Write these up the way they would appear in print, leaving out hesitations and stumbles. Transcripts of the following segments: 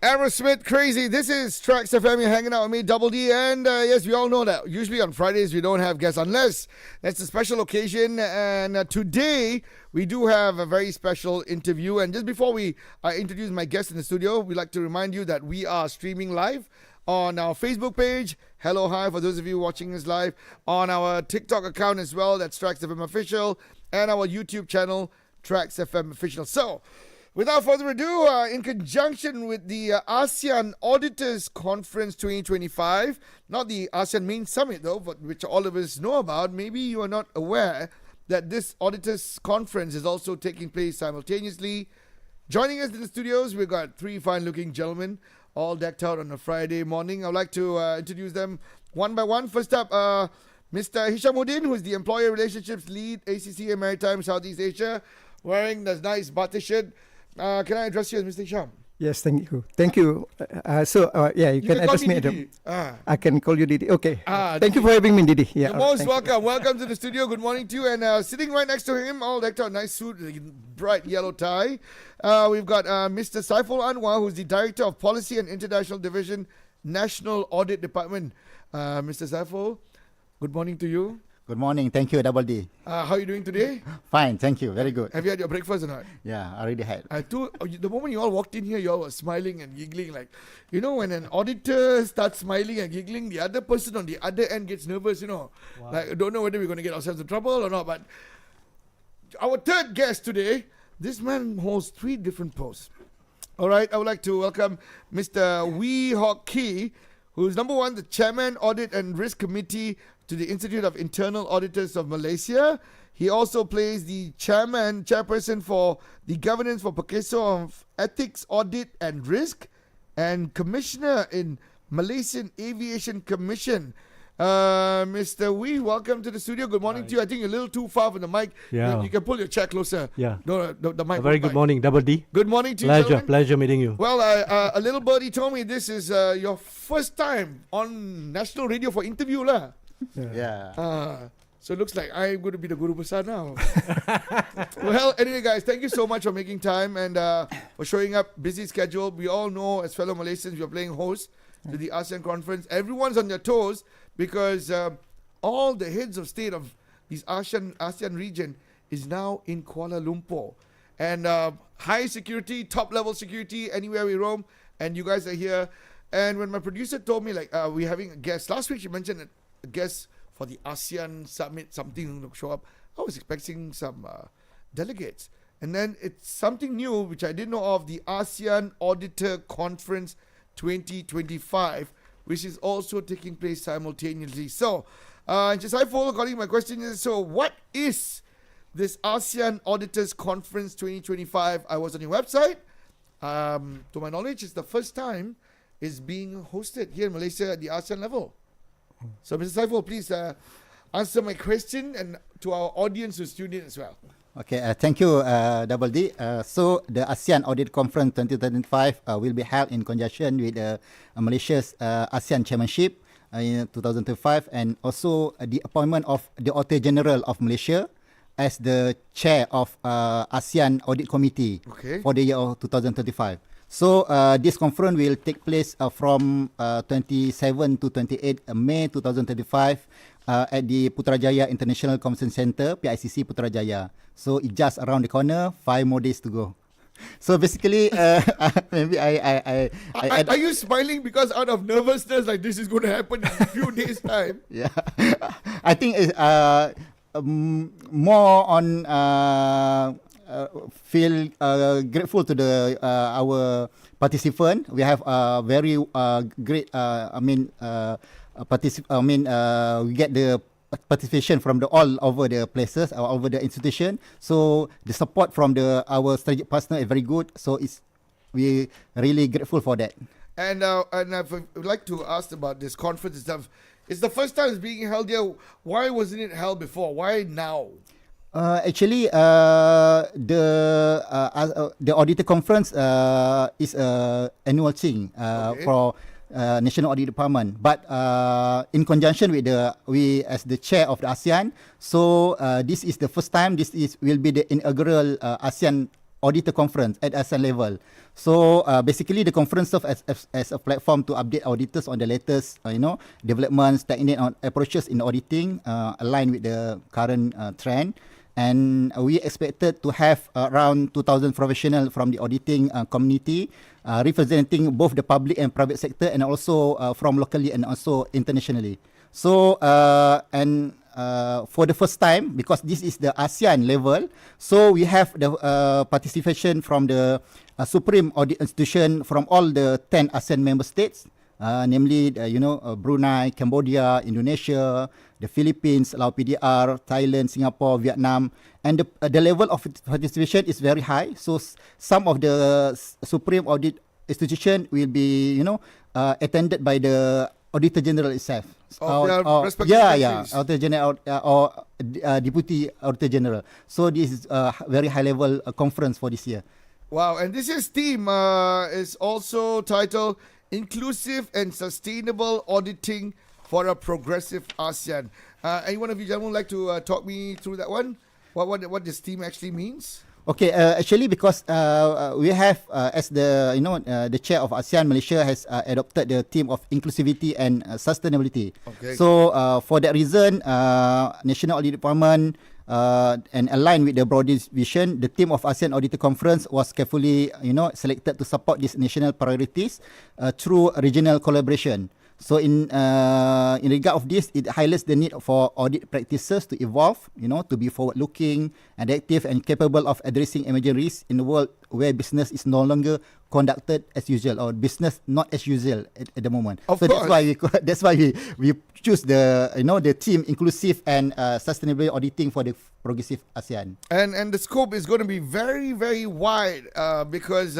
Aerosmith Crazy. This is TRAXXfm. You're hanging out with me, Double D. And yes, we all know that usually on Fridays we don't have guests unless it's a special occasion. And today we do have a very special interview. And just before we introduce my guest in the studio, we'd like to remind you that we are streaming live on our Facebook page. Hello, hi, for those of you watching us live. On our TikTok account as well. That's TRAXXfm Official. And our YouTube channel, TRAXXfm Official. So, without further ado, in conjunction with the Asean Auditors Conference 2025, not the ASEAN Main Summit though, but which all of us know about, maybe you are not aware that this Auditors Conference is also taking place simultaneously. Joining us in the studios, we've got three fine-looking gentlemen, all decked out on a Friday morning. I'd like to introduce them one by one. First up, Mr. Hishamuddin, who is the Employer Relationships Lead, ACCA Maritime Southeast Asia, wearing this nice batik shirt. Can I address you as Mr. Hisham? Yes, thank you. Thank you. You can address me. Didi. I can call you Didi. Okay. Thank you for having me, Didi. Yeah, you're most welcome. Welcome to the studio. Good morning to you. And sitting right next to him, all decked out, nice suit, bright yellow tie. We've got Mr. Saiful Anuar, who's the Director of Policy and International Division, National Audit Department. Mr. Saiful, good morning to you. Good morning. Thank you, Double D. How are you doing today? Fine, thank you. Very good. Have you had your breakfast or not? Yeah, I already had. The moment you all walked in here, you all were smiling and giggling. Like, you know, when an auditor starts smiling and giggling, the other person on the other end gets nervous, you know. Wow. Like, I don't know whether we're going to get ourselves in trouble or not. But our third guest today, this man holds 3 different posts. All right, I would like to welcome Mr. Hock, who's number 1, the Chairman, Audit and Risk Committee to the Institute of Internal Auditors of Malaysia. He also plays the chairperson for the Governance for Perkeso of Ethics, Audit and Risk, and Commissioner in Malaysian Aviation Commission. Mr. Wee, welcome to the studio. Good morning to you. I think you're a little too far from the mic. Yeah. You can pull your chair closer. Yeah. No, the mic. A very good morning, Double D. Good morning to you. Pleasure meeting you. Well, a little birdie told me this is your first time on national radio for interview lah. Yeah. So it looks like I'm going to be the Guru Besar now. Well, anyway, guys, thank you so much for making time and for showing up. Busy schedule. We all know, as fellow Malaysians, we are playing host to the ASEAN conference. Everyone's on their toes because all the heads of state of this ASEAN region is now in Kuala Lumpur. And high security, top-level security, anywhere we roam. And you guys are here. And when my producer told me, like, we're having a guest. Last week, she mentioned a guest for the ASEAN Summit, something to show up. I was expecting some delegates. And then it's something new, which I didn't know of, the ASEAN Auditor Conference 2025, which is also taking place simultaneously. So, just I follow according to my question is, so what is this ASEAN Auditors Conference 2025? I was on your website. To my knowledge, it's the first time it's being hosted here in Malaysia at the ASEAN level. So, Mr. Saiful, please answer my question and to our audience who's tuned in as well. Okay, thank you, Double D. So, the ASEAN Audit Conference 2025 will be held in conjunction with Malaysia's ASEAN Chairmanship in 2025 and also the appointment of the Auditor General of Malaysia as the chair of ASEAN Audit Committee for the year of 2025. So this conference will take place from 27 to 28 May 2025 at the Putrajaya International Convention Center, PICC Putrajaya. So it's just around the corner, 5 more days to go. So basically, maybe I are you smiling because out of nervousness, like this is going to happen in a few days' time? Yeah, I think it's more on. Feel grateful to the our participant. We have very great. We get the participation from all over the places, all over the institution. So the support from our strategic partner is very good. So we really grateful for that. And I would like to ask about this conference itself. It's the first time it's being held here. Why wasn't it held before? Why now? Actually, the auditor conference is annual thing for National Audit Department. But in conjunction with we as the chair of the ASEAN, so this is the first time. Will be the inaugural ASEAN auditor conference at ASEAN level. So basically, the conference serves as a platform to update auditors on the latest, developments, techniques, on approaches in auditing, aligned with the current trend. And we expected to have around 2,000 professionals from the auditing community, representing both the public and private sector, and also from locally and also internationally. So for the first time, because this is the ASEAN level, so we have the participation from the Supreme Audit Institution from all the 10 ASEAN member states, namely, Brunei, Cambodia, Indonesia, the Philippines, Laos PDR, Thailand, Singapore, Vietnam, and the level of participation is very high. So some of the Supreme Audit Institution will be, attended by the Auditor General itself. Auditor General or Deputy Auditor General. So this is a very high level conference for this year. Wow, and this year's theme is also titled Inclusive and Sustainable Auditing for a Progressive ASEAN. Any one of you gentlemen would like to talk me through that one? What this theme actually means? Okay, actually, because we have, as the the chair of ASEAN, Malaysia has adopted the theme of inclusivity and sustainability. Okay. So for that reason, National Audit Department and aligned with the broader vision, the theme of ASEAN Auditor Conference was carefully, selected to support these national priorities through regional collaboration. So in regard of this, it highlights the need for audit practices to evolve, to be forward-looking, adaptive, and capable of addressing emerging risks in a world where business is no longer conducted as usual, or business not as usual at the moment. Of course. That's why we choose the the theme inclusive and sustainable auditing for the progressive ASEAN. And the scope is going to be very, very wide because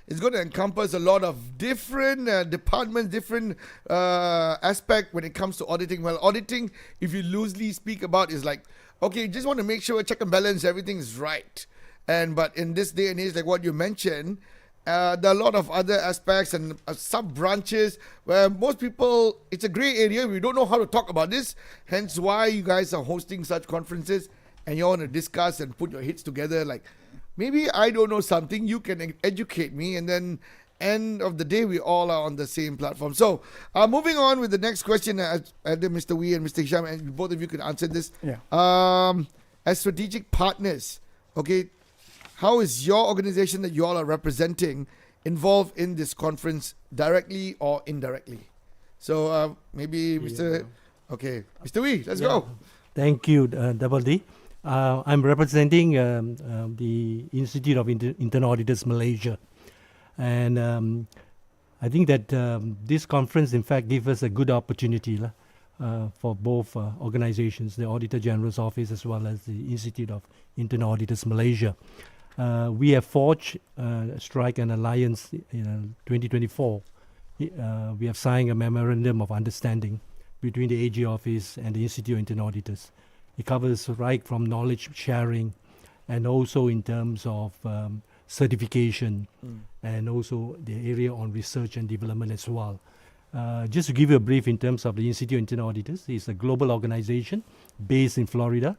it's going to encompass a lot of different departments, different aspect when it comes to auditing. Well, auditing, if you loosely speak about, is like, okay, you just want to make sure check and balance, everything is right. But in this day and age, like what you mentioned, there are a lot of other aspects and sub-branches where most people, it's a gray area. We don't know how to talk about this. Hence why you guys are hosting such conferences and you want to discuss and put your heads together. Like, maybe I don't know something, you can educate me, and then end of the day, we all are on the same platform. So, moving on with the next question, Mr. Wee and Mr. Hisham, and both of you can answer this. Yeah. As strategic partners, okay, how is your organization that you all are representing involved in this conference, directly or indirectly? So maybe Mr. Wee, let's go. Thank you, Double D. I'm representing the Institute of Internal Auditors Malaysia, and I think that this conference, in fact, gives us a good opportunity for both organizations, the Auditor General's Office as well as the Institute of Internal Auditors Malaysia. We have forged, strike an alliance in 2024. We have signed a memorandum of understanding between the AG office and the Institute of Internal Auditors. It covers right from knowledge sharing and also in terms of certification and also the area on research and development as well. Just to give you a brief in terms of the Institute of Internal Auditors, it's a global organization based in Florida.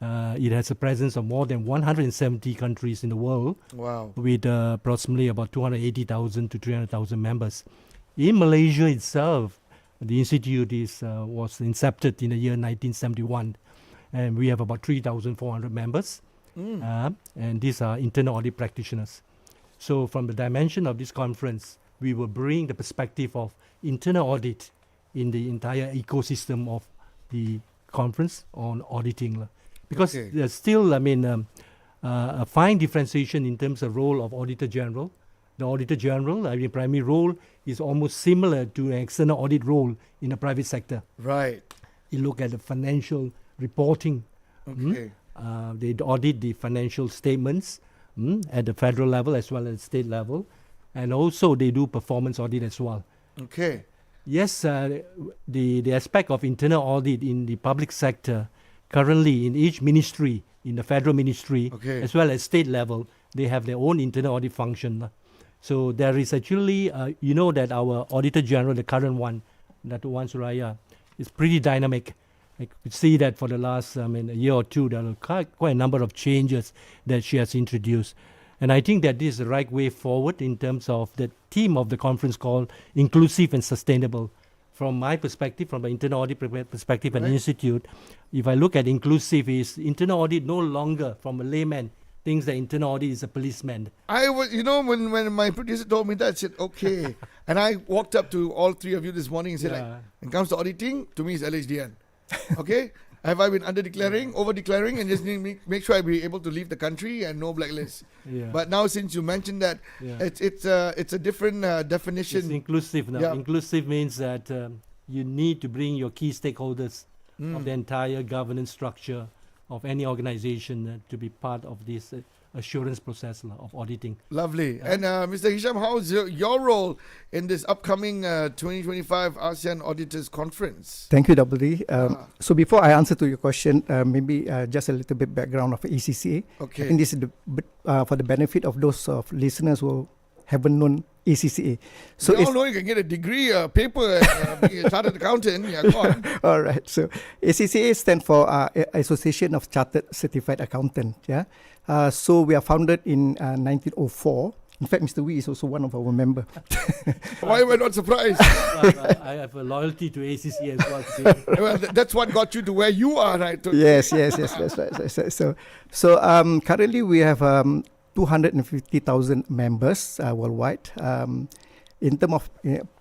It has a presence of more than 170 countries in the world. Wow. With approximately about 280,000 to 300,000 members. In Malaysia itself, the institute was incepted in the year 1971, and we have about 3,400 members, and these are internal audit practitioners. So from the dimension of this conference, we will bring the perspective of internal audit in the entire ecosystem of the conference on auditing. Because there's still, a fine differentiation in terms of role of Auditor General. The Auditor General, primary role is almost similar to an external audit role in the private sector. Right. You look at the financial reporting. Okay. They audit the financial statements at the federal level as well as state level. And also they do performance audit as well. Okay. Yes, the aspect of internal audit in the public sector, currently in each ministry, in the federal ministry, as well as state level, they have their own internal audit function. So there is actually, that our Auditor General, the current one, Dato' Wan Suraya, is pretty dynamic. I could see that for the last a year or two, there are quite a number of changes that she has introduced. And I think that this is the right way forward in terms of the theme of the conference called Inclusive and Sustainable. From my perspective, from an internal audit perspective and institute, if I look at inclusive, is internal audit no longer, from a layman, thinks that internal audit is a policeman. I was, when my producer told me that, I said, okay. And I walked up to all three of you this morning and said, like, when it comes to auditing, to me it's LHDN. Okay? Have I been under-declaring, over-declaring, and just need make sure I be able to leave the country and no blacklist? Yeah. But now, since you mentioned that, it's a different definition. It's inclusive now. Yeah. Inclusive means that you need to bring your key stakeholders of the entire governance structure of any organization to be part of this assurance process of auditing. Lovely. And Mr. Hisham, how is your role in this upcoming 2025 ASEAN Auditors Conference? Thank you, Double D. So before I answer to your question, maybe just a little bit background of ACCA. Okay. I think this is for the benefit of those of listeners who haven't known ACCA. So we all know you can get a degree, a paper, being a chartered accountant. Yeah, go on. all right. So ACCA stands for Association of Chartered Certified Accountant. Yeah. So we are founded in 1904. In fact, Mr. Wee is also one of our members. Why am I not surprised? I have a loyalty to ACC as well. Well, that's what got you to where you are, right? Yes, that's right. So currently we have 250,000 members worldwide. In terms of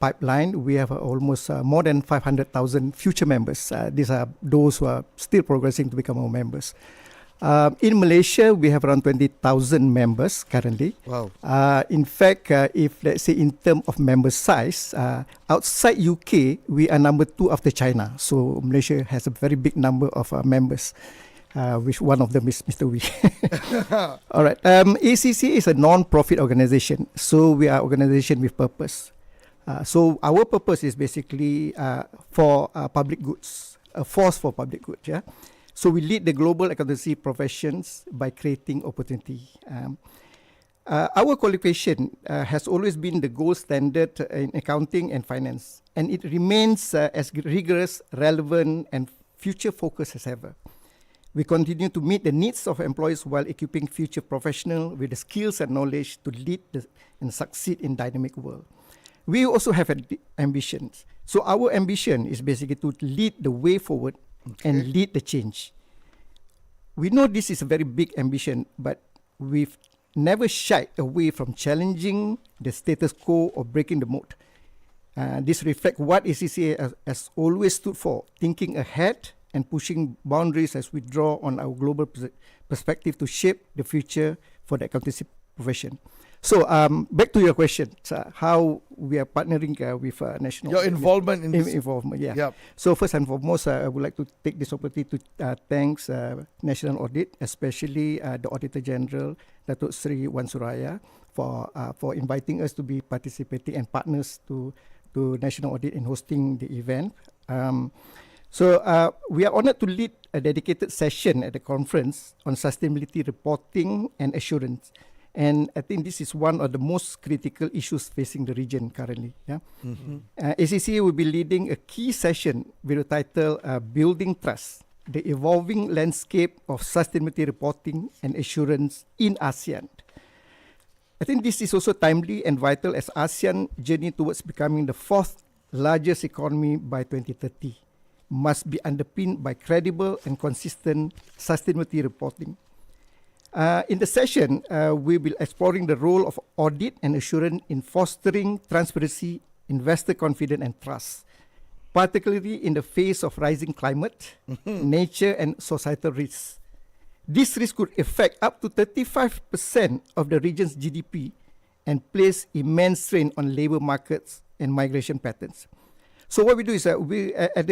pipeline, we have almost more than 500,000 future members. These are those who are still progressing to become our members. In Malaysia, we have around 20,000 members currently. Wow. In fact, if let's say in terms of member size, outside UK, we are number 2 after China. So Malaysia has a very big number of members, which one of them is Mr. Wee. All right. ACC is a non-profit organization. So we are an organization with purpose. So our purpose is basically for public goods, a force for public good. Yeah. So we lead the global accountancy professions by creating opportunity. Our qualification has always been the gold standard in accounting and finance, and it remains as rigorous, relevant, and future-focused as ever. We continue to meet the needs of employees while equipping future professionals with the skills and knowledge to lead and succeed in dynamic world. We also have ambitions. So our ambition is basically to lead the way forward and lead the change. We know this is a very big ambition, but we've never shied away from challenging the status quo or breaking the mold. This reflects what ACCA has always stood for, thinking ahead and pushing boundaries as we draw on our global perspective to shape the future for the accountancy profession. So back to your question, how we are partnering with national. Your involvement in this. Involvement, yeah. Yep. So first and foremost, I would like to take this opportunity to thanks National Audit, especially the Auditor General, Datuk Sri Wan Suraya, for inviting us to be participating and partners to National Audit in hosting the event. So we are honored to lead a dedicated session at the conference on sustainability reporting and assurance. And I think this is one of the most critical issues facing the region currently. Yeah? ACCA will be leading a key session with the title Building Trust, the Evolving Landscape of Sustainability Reporting and Assurance in ASEAN. I think this is also timely and vital as ASEAN journey towards becoming the 4th largest economy by 2030 must be underpinned by credible and consistent sustainability reporting. In the session, we will be exploring the role of audit and assurance in fostering transparency, investor confidence and trust, particularly in the face of rising climate, nature and societal risks. This risk could affect up to 35% of the region's GDP and place immense strain on labor markets and migration patterns. So what we do is we at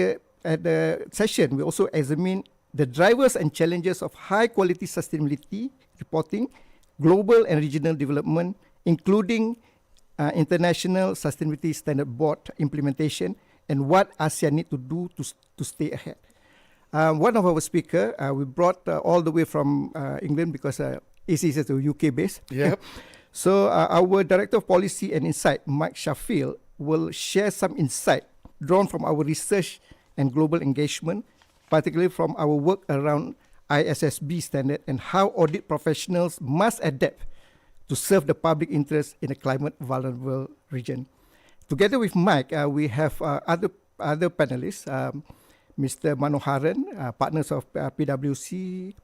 the session, we also examine the drivers and challenges of high-quality sustainability reporting, global and regional development, including International Sustainability Standard Board implementation, and what ASEAN need to do to stay ahead. One of our speakers, we brought all the way from England because AC is a UK base. Yep. So our Director of Policy and Insight, Mike Shaffield, will share some insight drawn from our research and global engagement, particularly from our work around ISSB standard and how audit professionals must adapt to serve the public interest in a climate vulnerable region. Together with Mike, we have other panelists, Mr. Manoharan, partners of PwC,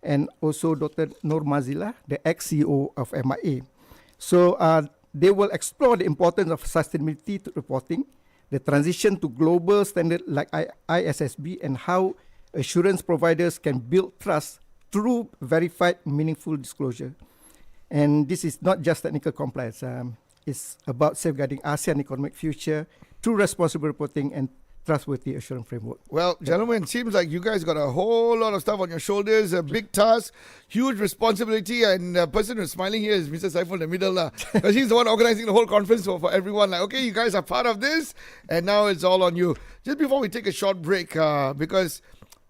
and also Dr. Nur Mazila, the ex-CEO of MIA. So they will explore the importance of sustainability reporting, the transition to global standard like ISSB, and how assurance providers can build trust through verified, meaningful disclosure. And this is not just technical compliance. It's about safeguarding ASEAN economic future through responsible reporting and trustworthy assurance framework. Well, gentlemen, it seems like you guys got a whole lot of stuff on your shoulders, a big task, huge responsibility, and the person who's smiling here is Mr. Saiful in the middle, because he's the one organizing the whole conference for everyone. Like, okay, you guys are part of this, and now it's all on you. Just before we take a short break, because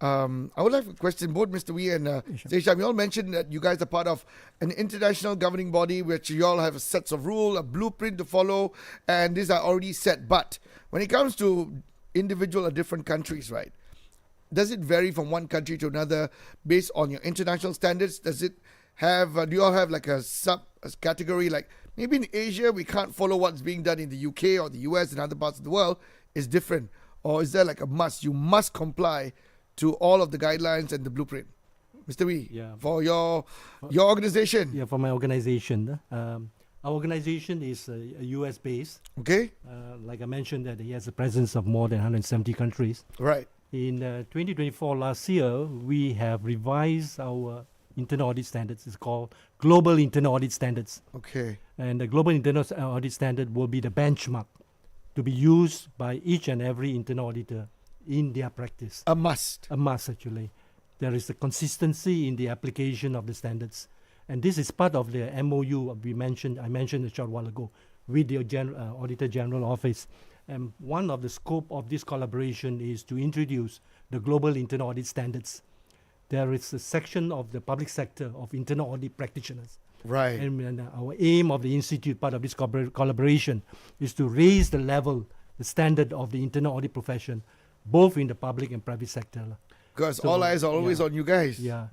I would like to question both Mr. Wee and Hisham. You all mentioned that you guys are part of an international governing body, which you all have sets of rules, a blueprint to follow, and these are already set. But when it comes to individual or different countries, right? Does it vary from one country to another based on your international standards? Does it have, do you all have like a category, like maybe in Asia we can't follow what's being done in the UK or the US and other parts of the world is different? Or is there like a must? You must comply to all of the guidelines and the blueprint. Mr. Wee, for your organization. Yeah, for my organization. Our organization is US based. Okay. Like I mentioned, that he has a presence of more than 170 countries. Right. In 2024, last year, we have revised our internal audit standards. It's called Global Internal Audit Standards. Okay. And the Global Internal Audit Standard will be the benchmark to be used by each and every internal auditor in their practice. A must. A must, actually. There is a consistency in the application of the standards. And this is part of the MOU I mentioned a short while ago with the Auditor General Office. And one of the scope of this collaboration is to introduce the Global Internal Audit Standards. There is a section of the public sector of internal audit practitioners. Right. And our aim of the Institute, part of this collaboration, is to raise the level, the standard of the internal audit profession, both in the public and private sector. Because all eyes are always on you guys. Yeah.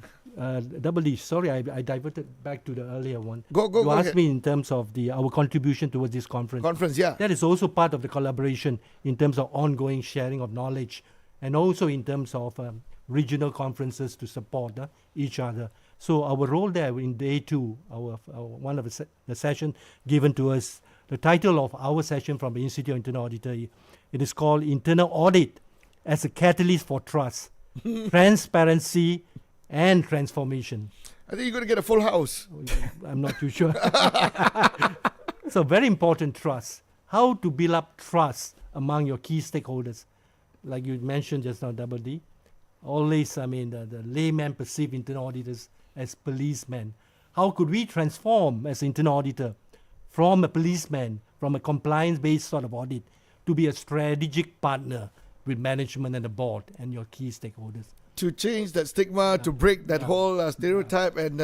Double D, sorry, I diverted back to the earlier one. Go You asked ahead. me in terms of our contribution towards this conference. That is also part of the collaboration in terms of ongoing sharing of knowledge, and also in terms of regional conferences to support each other. So our role there in day two, our one of the session given to us, the title of our session from the Institute of Internal Auditor, it is called Internal Audit as a Catalyst for Trust, Transparency and Transformation. I think you're going to get a full house. I'm not too sure. So very important, trust. How to build up trust among your key stakeholders. Like you mentioned just now, Double D. Always, the layman perceive internal auditors as policemen. How could we transform as internal auditor from a policeman, from a compliance-based sort of audit, to be a strategic partner with management and the board and your key stakeholders? To change that stigma, to break that whole stereotype, and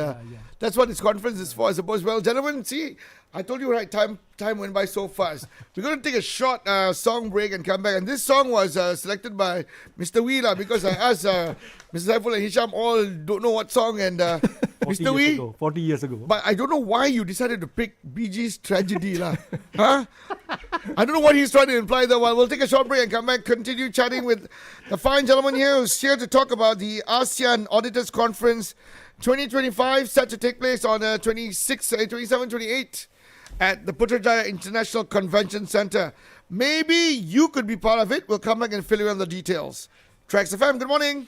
that's what this conference is for, I suppose. Well, gentlemen, see, I told you, right, time went by so fast. We're going to take a short song break and come back. And this song was selected by Mr. Wee, because I asked Mr. Saiful and Hisham all don't know what song, and Mr. Wee, 40 years ago. But I don't know why you decided to pick Bee Gees' Tragedy. Huh? I don't know what he's trying to imply there. Well, we'll take a short break and come back, continue chatting with the fine gentleman here who's here to talk about the ASEAN Auditors Conference 2025, set to take place on 27, 28 at the Putrajaya International Convention Center. Maybe you could be part of it. We'll come back and fill you in the details. TRAXXfm, good morning.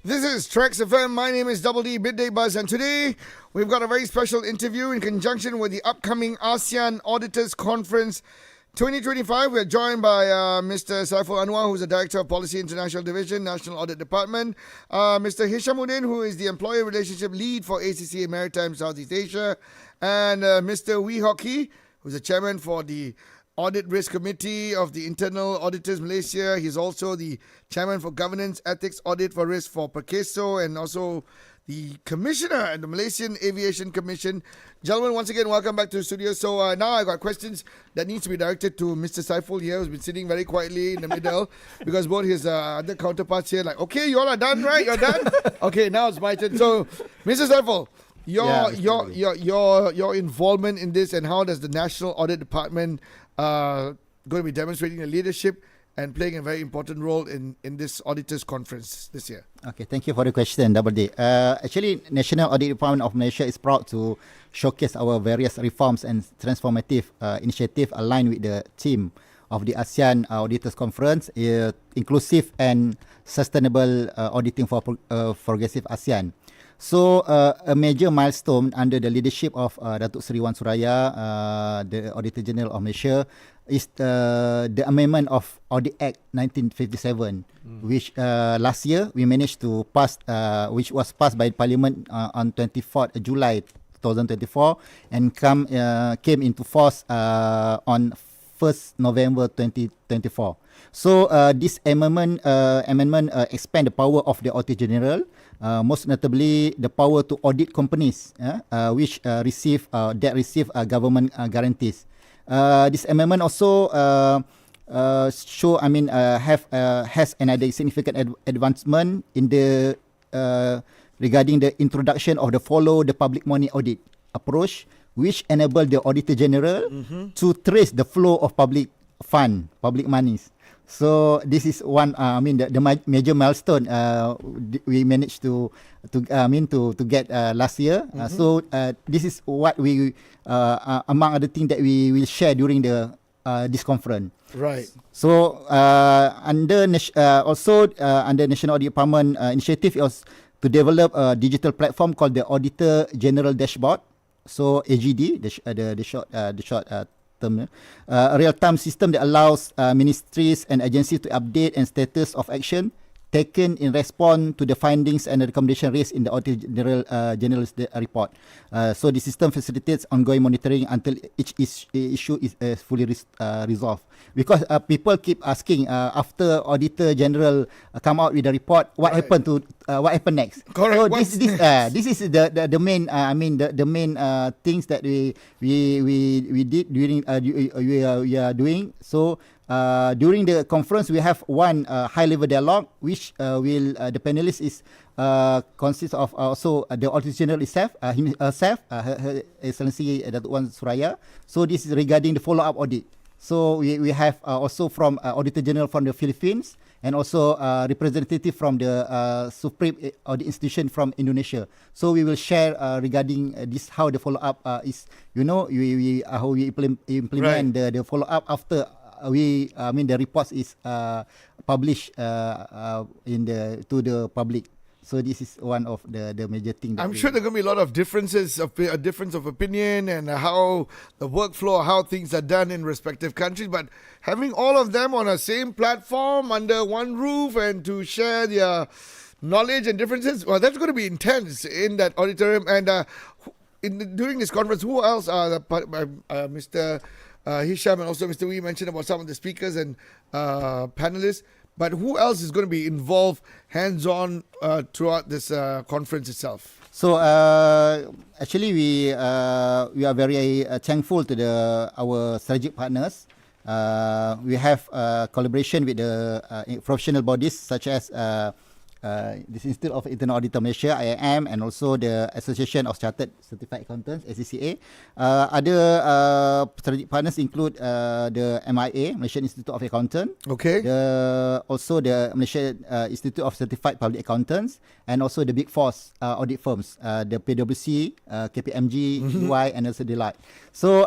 This is TRAXXfm. My name is Double D, Midday Buzz, and today we've got a very special interview in conjunction with the upcoming ASEAN Auditors Conference 2025. We're joined by Mr. Saiful Anuar, who's the Director of Policy International Division, National Audit Department, Mr. Hishamuddin, who is the Employer Relationship Lead for ACCA Maritime Southeast Asia, and Mr. Hock, who's the Chairman for the Audit Risk Committee of the Internal Auditors Malaysia. He's also the Chairman for Governance, Ethics, Audit for Risk for PERCASO, and also the Commissioner at the Malaysian Aviation Commission. Gentlemen, once again, welcome back to the studio. So now I got questions that needs to be directed to Mr. Saiful here, who's been sitting very quietly in the middle, because both his other counterparts here like, okay, you all are done, right? You're done? Okay, now it's my turn. So, Mr. Saiful, your involvement in this, and how does the National Audit Department going to be demonstrating the leadership and playing a very important role in this auditors conference this year? Okay, thank you for the question, Double D. Actually, National Audit Department of Malaysia is proud to showcase our various reforms and transformative initiatives aligned with the theme of the ASEAN Auditors Conference, inclusive and sustainable auditing for progressive ASEAN. So, a major milestone under the leadership of Datuk Seri Wan Suraya, the Auditor General of Malaysia, is the amendment of Audit Act 1957, which last year we managed to pass, which was passed by Parliament on 24th July 2024 and came into force on 1st November 2024. So this amendment expand the power of the Auditor General, most notably the power to audit companies which receive government guarantees. This amendment also has another significant advancement in the regarding the introduction of the follow the public money audit approach, which enable the Auditor General to trace the flow of public monies. So this is one, the major milestone we managed to get last year. So this is what we, among other things that we will share during this conference. Right. So under National Audit Department initiative is to develop a digital platform called the Auditor General Dashboard. So AGD, the short term, a real-time system that allows ministries and agencies to update and status of action taken in response to the findings and the recommendation raised in the Auditor General's report. So the system facilitates ongoing monitoring until each issue is fully resolved. Because people keep asking after Auditor General come out with the report, what happened next? Correct. So this is the main the main things that we did during we are doing. So during the conference, we have one high-level dialogue, which the panelists is consists of also the Auditor General herself, Her Excellency Datuk Wan Suraya. So this is regarding the follow-up audit. So we have also from Auditor General from the Philippines, and also representative from the Supreme Audit Institution from Indonesia. So we will share regarding this, how the follow-up is, how we implement the follow-up after the reports is published to the public. So this is one of the major things. I'm sure there are going to be a lot of difference of opinion and how the workflow, how things are done in respective countries. But having all of them on a same platform under one roof and to share their knowledge and differences, well, that's going to be intense in that auditorium. And during this conference, who else are Mr. Hisham and also Mr. Wee mentioned about some of the speakers and panelists. But who else is going to be involved hands-on throughout this conference itself? So actually, we are very thankful to our strategic partners. We have collaboration with the professional bodies such as this Institute of Internal Auditor Malaysia, IIM, and also the Association of Chartered Certified Accountants, ACCA. Other strategic partners include the MIA, Malaysian Institute of Accountants. Okay. Also the Malaysian Institute of Certified Public Accountants, and also the Big Four audit firms, the PwC, KPMG, EY, and also Deloitte. So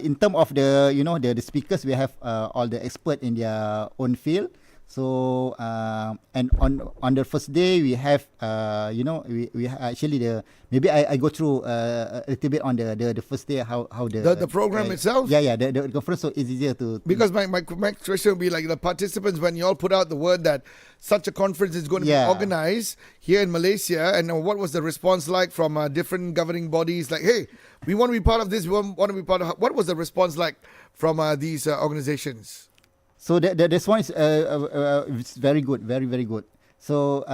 in terms of the speakers, we have all the experts in their own field. So and on the first day we have we actually maybe I go through a little bit on the first day how the program itself. The conference, so it's easier to Because my question would be like the participants, when you all put out the word that such a conference is going to be organized here in Malaysia, and what was the response like from different governing bodies? Like, hey, we want to be part of this. We want to be part of. What was the response like from these organizations? So this one is it's very good, very very good. So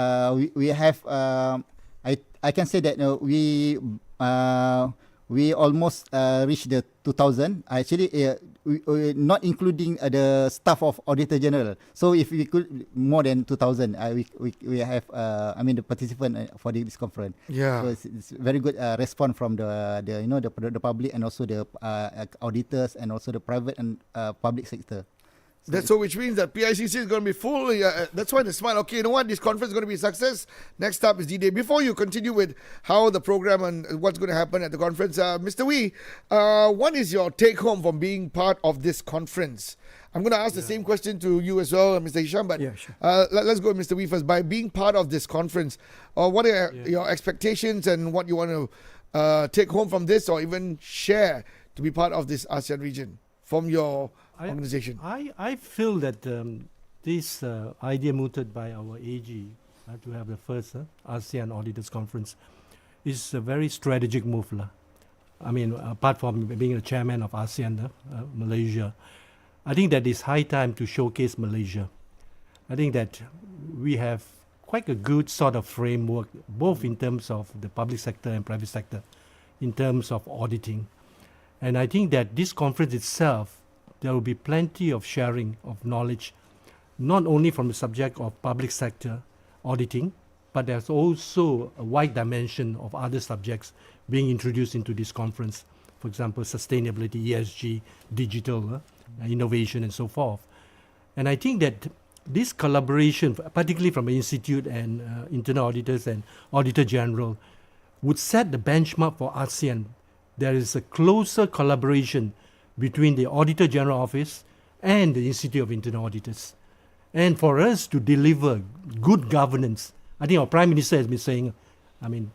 we have I can say that we almost reached the 2,000. Actually, we not including the staff of Auditor General. So if we could more than 2,000, we have the participant for this conference. Yeah. So it's very good response from the public, and also the auditors, and also the private and public sector. So which means that PICC is going to be full. That's why they smile. Okay, you know what? This conference is going to be a success. Next up is D-Day. Before you continue with how the program and what's going to happen at the conference, Mr. Wee, what is your take home from being part of this conference? I'm going to ask the same question to you as well, Mr. Hisham, but sure. Let's go with Mr. Wee first. By being part of this conference, what are your expectations and what you want to take home from this, or even share to be part of this ASEAN region from your organization? I feel that this idea mooted by our AG to have the first ASEAN Auditors Conference is a very strategic move. I mean, apart from being the chairman of ASEAN Malaysia, I think that it's high time to showcase Malaysia. I think that we have quite a good sort of framework, both in terms of the public sector and private sector, in terms of auditing. And I think that this conference itself, there will be plenty of sharing of knowledge, not only from the subject of public sector auditing, but there's also a wide dimension of other subjects being introduced into this conference. For example, sustainability, ESG, digital, innovation, and so forth. And I think that this collaboration, particularly from the Institute and Internal Auditors and Auditor General, would set the benchmark for ASEAN. There is a closer collaboration between the Auditor General Office and the Institute of Internal Auditors. And for us to deliver good governance, I think our Prime Minister has been saying,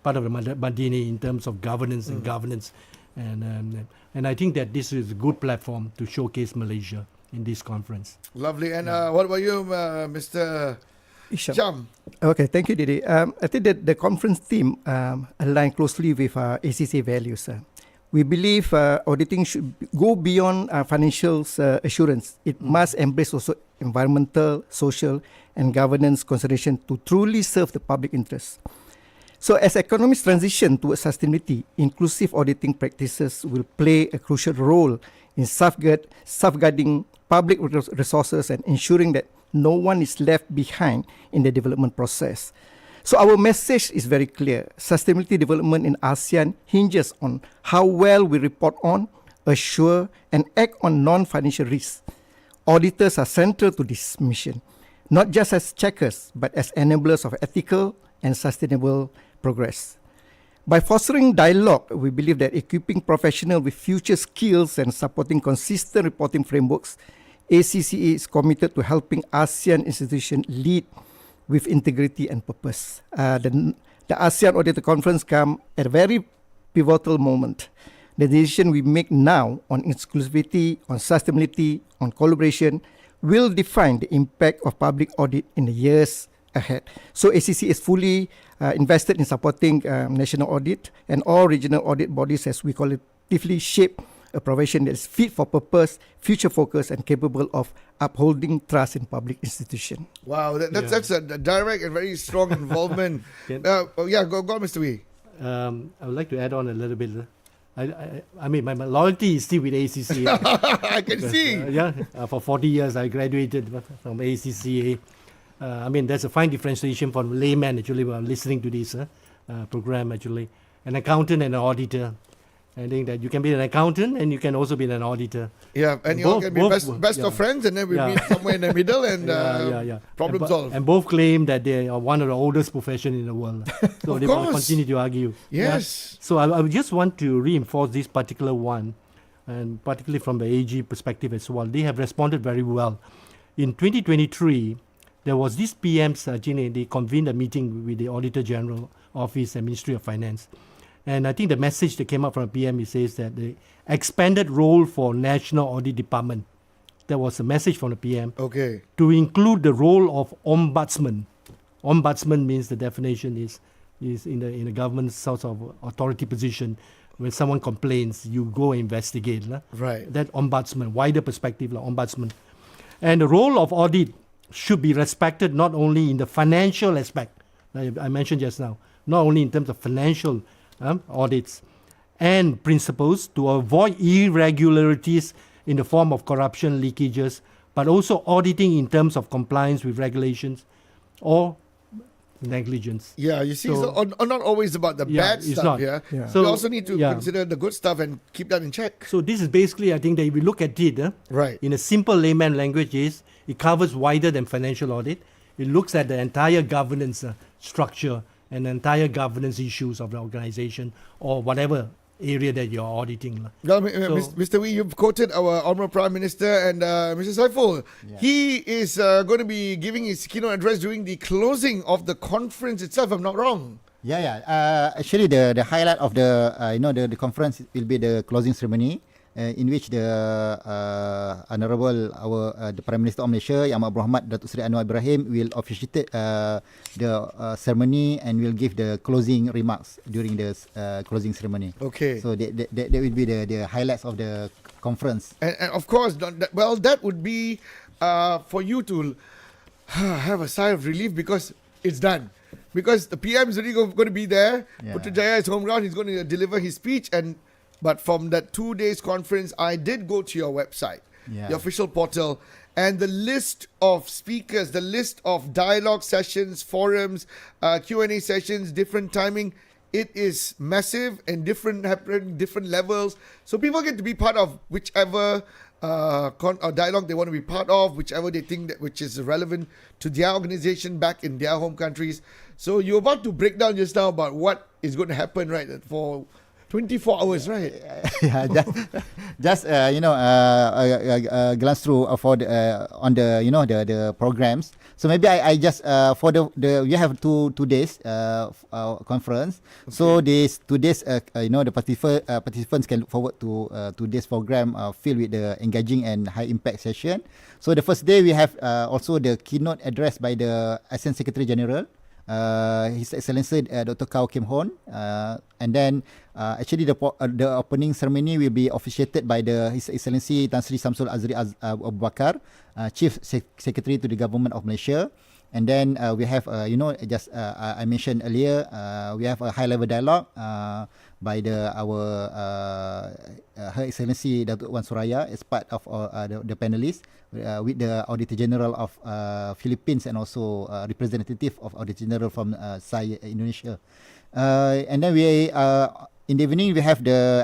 part of the Madini in terms of governance and governance. And I think that this is a good platform to showcase Malaysia in this conference. Lovely. And what about you, Mr. Hisham? Okay, thank you, Didi. I think that the conference theme aligns closely with our ACC values. We believe auditing should go beyond financial assurance. It must embrace also environmental, social, and governance consideration to truly serve the public interest. So as economies transition towards sustainability, inclusive auditing practices will play a crucial role in safeguarding public resources and ensuring that no one is left behind in the development process. So our message is very clear. Sustainability development in ASEAN hinges on how well we report on, assure, and act on non-financial risks. Auditors are central to this mission, not just as checkers, but as enablers of ethical and sustainable progress. By fostering dialogue, we believe that equipping professionals with future skills and supporting consistent reporting frameworks, ACCA is committed to helping ASEAN institutions lead with integrity and purpose. The ASEAN Auditor Conference comes at a very pivotal moment. The decision we make now on exclusivity, on sustainability, on collaboration will define the impact of public audit in the years ahead. So ACC is fully invested in supporting national audit and all regional audit bodies as we collectively shape a profession that is fit for purpose, future focused, and capable of upholding trust in public institutions. Wow, that's a direct and very strong involvement. Go on, Mr. Wee. I would like to add on a little bit. My loyalty is still with ACCA. I can see. For 40 years I graduated from ACCA. There's a fine differentiation for layman actually while listening to this program actually. An accountant and an auditor. I think that you can be an accountant and you can also be an auditor. Yeah, and you all can be best of friends, and then we meet somewhere in the middle and problem solved. And both claim that they are one of the oldest profession in the world. So they will continue to argue. Yes. So I just want to reinforce this particular one, and particularly from the AG perspective as well. They have responded very well. In 2023, there was this PM's, they convened a meeting with the Auditor General Office and Ministry of Finance. And I think the message that came out from the PM, it says that the expanded role for National Audit Department, there was a message from the PM Okay. to include the role of ombudsman. Ombudsman means the definition is in the government sort of authority position. When someone complains, you go investigate. Right. That ombudsman, wider perspective, ombudsman. And the role of audit should be respected not only in the financial aspect, I mentioned just now, not only in terms of financial audits and principles to avoid irregularities in the form of corruption, leakages, but also auditing in terms of compliance with regulations or negligence. Yeah, you see, So- it's not always about the bad it's stuff. not. Yeah. Yeah. So So, we also need to yeah. consider the good stuff and keep that in check. So this is basically, I think that if you look at it Right. in a simple layman language, it covers wider than financial audit. It looks at the entire governance structure and the entire governance issues of the organization or whatever area that you're auditing. Well, So- Mr. Wee, you've quoted our Honourable Prime Minister and Mr. Saiful. Yeah. He is going to be giving his keynote address during the closing of the conference itself, if I'm not wrong. Yeah. Actually, the highlight of the conference will be the closing ceremony, in which the Honourable the Prime Minister of Malaysia, Yang Amat Berhormat Datuk Seri Anuar Ibrahim, will officiate the ceremony and will give the closing remarks during the closing ceremony. Okay. So that will be the highlights of the conference. And of course, that would be for you to have a sigh of relief because it's done. Because the PM is really going to be there. Yeah. Putrajaya is home ground. He's going to deliver his speech. But from that 2 days conference, I did go to your website, the official portal, and the list of speakers, the list of dialogue sessions, forums, Q&A sessions, different timing. It is massive and different levels. So people get to be part of whichever dialogue they want to be part of, whichever they think that which is relevant to their organization back in their home countries. So you're about to break down just now about what is going to happen, right, for 24 hours, right? Yeah, just glance through for the on the the programs. So maybe I just for the we have two days conference. Okay. So these 2 days the participants can look forward to 2 days program filled with the engaging and high impact session. So the first day we have also the keynote address by the Asean Secretary General, His Excellency Dr. Kao Kim Hon, and then actually the opening ceremony will be officiated by His Excellency Tan Sri Samsul Azri Abu Bakar, Chief Secretary to the Government of Malaysia. And then we have I mentioned earlier, we have a high level dialogue by Her Excellency Datuk Wan Suraya as part of the panelists with the Auditor General of Philippines and also representative of Auditor General from SAI Indonesia. And then we in the evening we have the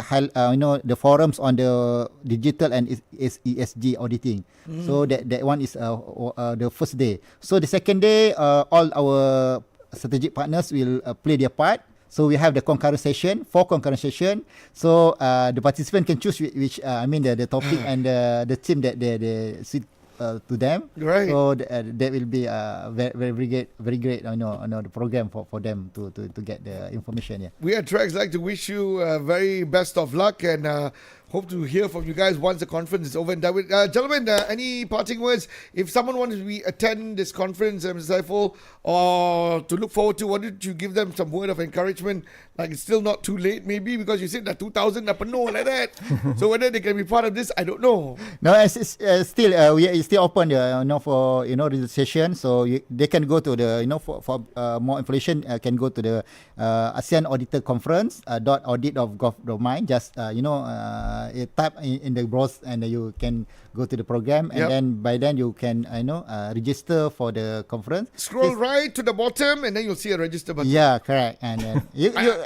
the forums on the digital and ESG auditing. So that one is the first day. So the second day, all our strategic partners will play their part. So we have the concurrent session, 4 concurrent session. So the participant can choose which the topic and the theme that they suit to them. Right. So that will be very great. The program for them to get the information. Yeah. We at Trax like to wish you very best of luck and hope to hear from you guys once the conference is over and done with. Gentlemen, any parting words? If someone wants to attend this conference, Mr. Saiful, or to look forward to, why don't you give them some word of encouragement? Like it's still not too late, maybe, because you said that 2,000 dah penuh like that. So whether they can be part of this, I don't know. No, it's still we are still open for registration. So they can go to the for more information can go to the ASEAN Auditor Conference .audit.gov.my. Just type in the browse and you can go to the program, and then by then you can register for the conference. Scroll right to the bottom and then you'll see a register button. Yeah, correct. And then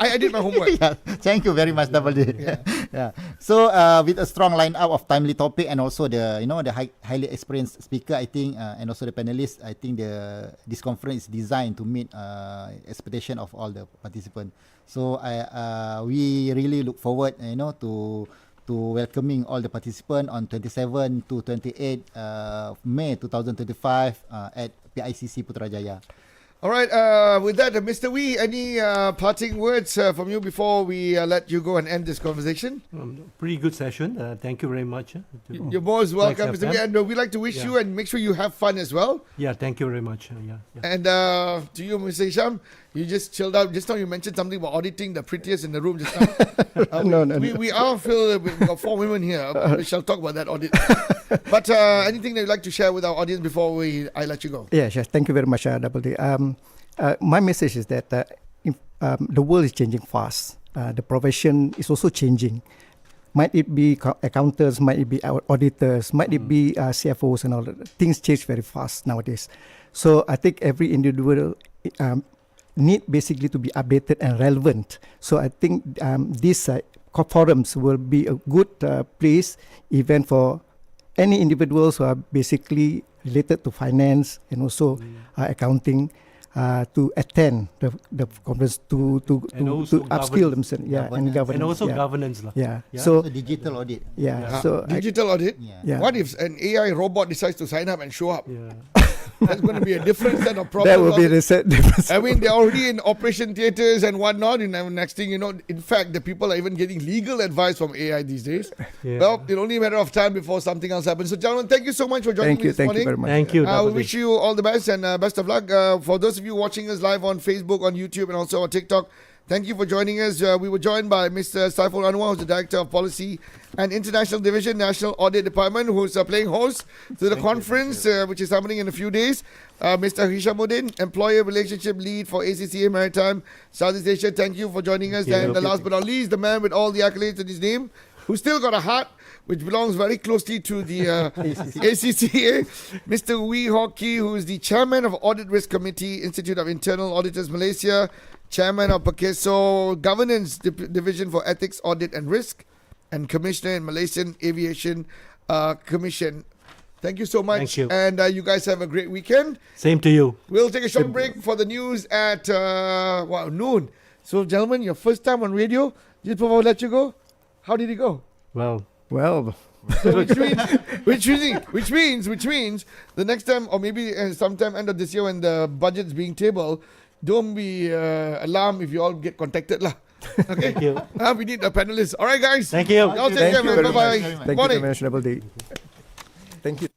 I did my homework. Yeah, thank you very much, Double D. Yeah. So with a strong lineup of timely topic and also the highly experienced speaker, I think, and also the panelists, I think this conference is designed to meet expectation of all the participants. So we really look forward, to to welcoming all the participants on 27 to 28 May 2025 at PICC Putrajaya. All right, with that, Mr. Wee, any parting words from you before we let you go and end this conversation? Pretty good session. Thank you very much. You're most welcome, Mr. TRAXXfm. Wee, and we'd like to wish you and make sure you have fun as well. Yeah, thank you very much. And to you, Mr. Hisham, you just chilled out. Just now you mentioned something about auditing the prettiest in the room just now. No. We are filled with 4 women here. We shall talk about that audit. But anything that you'd like to share with our audience before I let you go? Yeah, sure. Thank you very much, Double D. My message is that the world is changing fast. The profession is also changing. Might it be accountants, might it be our auditors, might it be CFOs and all that. Things change very fast nowadays. So I think every individual need basically to be updated and relevant. So I think these forums will be a good place even for any individuals who are basically related to finance and also accounting to attend the conference to upskill themselves. Yeah, and governance. And also yeah. governance. Yeah. Yeah. So The digital audit. yeah. So Digital audit? yeah. What if an AI robot decides to sign up and show up? Yeah. That's going to be a different set of problems. that will be the set difference. I mean, they're already in operation theaters and whatnot. And next thing you know, in fact, the people are even getting legal advice from AI these days. Yeah. Well, it's only a matter of time before something else happens. So, gentlemen, thank you so much for joining me this Thank morning. you very much. Thank you. We Double D. wish you all the best and best of luck. For those of you watching us live on Facebook, on YouTube, and also on TikTok, thank you for joining us. We were joined by Mr. Saiful Anuar, who's the Director of Policy and International Division, National Audit Department, who's playing host to the conference, which is happening in a few days. Mr. Hishamuddin, Employer Relationship Lead for ACCA Maritime Southeast Asia. Thank you for joining us. Thank you. And last but not least, the man with all the accolades in his name, who's still got a heart which belongs very closely to the ACCA, Mr. Wee Hockey, who is the Chairman of Audit Risk Committee, Institute of Internal Auditors Malaysia, Chairman of PEKESO Governance Division for Ethics, Audit and Risk, and Commissioner in Malaysian Aviation Commission. Thank you so much. Thank you. And you guys have a great weekend. Same to you. We'll take a short break for the news at noon. So, gentlemen, your first time on radio, just before I let you go, how did it go? Well, Well, So which means the next time, or maybe sometime end of this year when the budget's being tabled, don't be alarmed if you all get contacted lah. Okay. thank you. We need the panelists. All right, guys. Thank you. Y'all take care, Thank you man. very Bye much. bye. Thank you very much, Double D. Thank you.